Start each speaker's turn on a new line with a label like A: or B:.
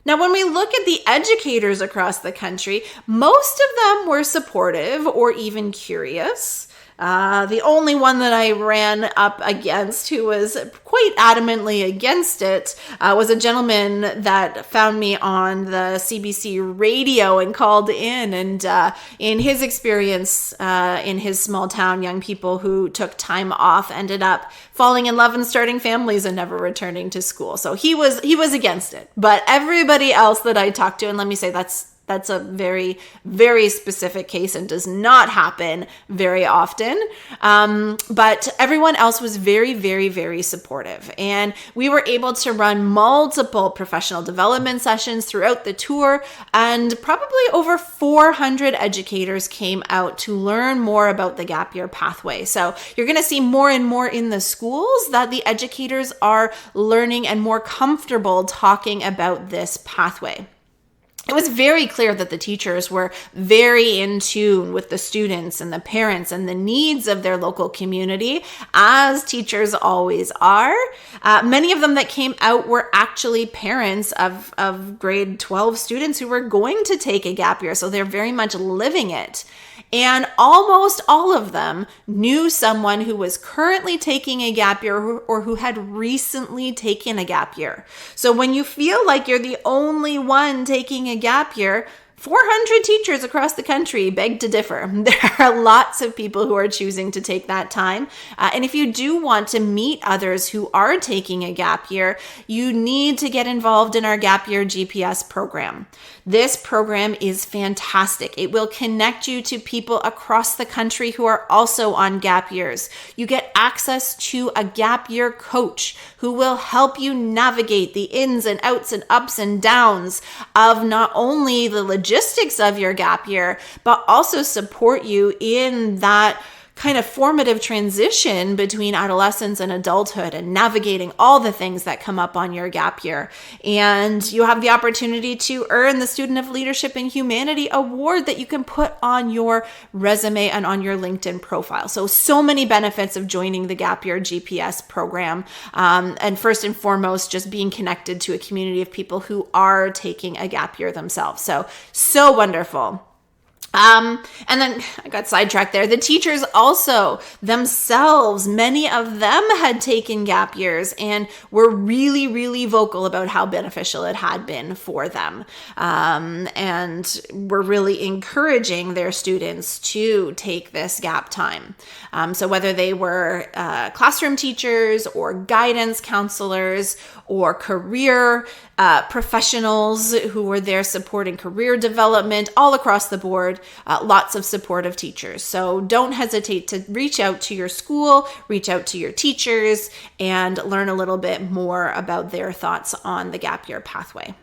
A: Now, when we look at the educators across the country, most of them were supportive or even curious. The only one that I ran up against who was quite adamantly against it was a gentleman that found me on the CBC radio and called in. And in his experience in his small town, young people who took time off ended up falling in love and starting families and never returning to school. So he was against it. But everybody else that I talked to, and let me say that's a very, very specific case and does not happen very often. But everyone else was very, very, very supportive. And we were able to run multiple professional development sessions throughout the tour. And probably over 400 educators came out to learn more about the gap year pathway. So you're going to see more and more in the schools that the educators are learning and more comfortable talking about this pathway. It was very clear that the teachers were very in tune with the students and the parents and the needs of their local community, as teachers always are. Many of them that came out were actually parents of grade 12 students who were going to take a gap year, so they're very much living it. And almost all of them knew someone who was currently taking a gap year or who had recently taken a gap year. So when you feel like you're the only one taking a gap year, 400 teachers across the country beg to differ. There are lots of people who are choosing to take that time. And if you do want to meet others who are taking a gap year, you need to get involved in our Gap Year GPS program. This program is fantastic. It will connect you to people across the country who are also on gap years. You get access to a gap year coach who will help you navigate the ins and outs and ups and downs of not only the logistics of your gap year, but also support you in that kind of formative transition between adolescence and adulthood and navigating all the things that come up on your gap year. And you have the opportunity to earn the Student of Leadership and Humanity Award that you can put on your resume and on your LinkedIn profile. So many benefits of joining the Gap Year GPS program. And first and foremost, just being connected to a community of people who are taking a gap year themselves. So wonderful. And then I got sidetracked there. The teachers also themselves, many of them had taken gap years and were really, really vocal about how beneficial it had been for them. And were really encouraging their students to take this gap time. So whether they were classroom teachers or guidance counselors or career professionals who were there supporting career development all across the board, lots of supportive teachers. So don't hesitate to reach out to your school, reach out to your teachers, and learn a little bit more about their thoughts on the gap year pathway.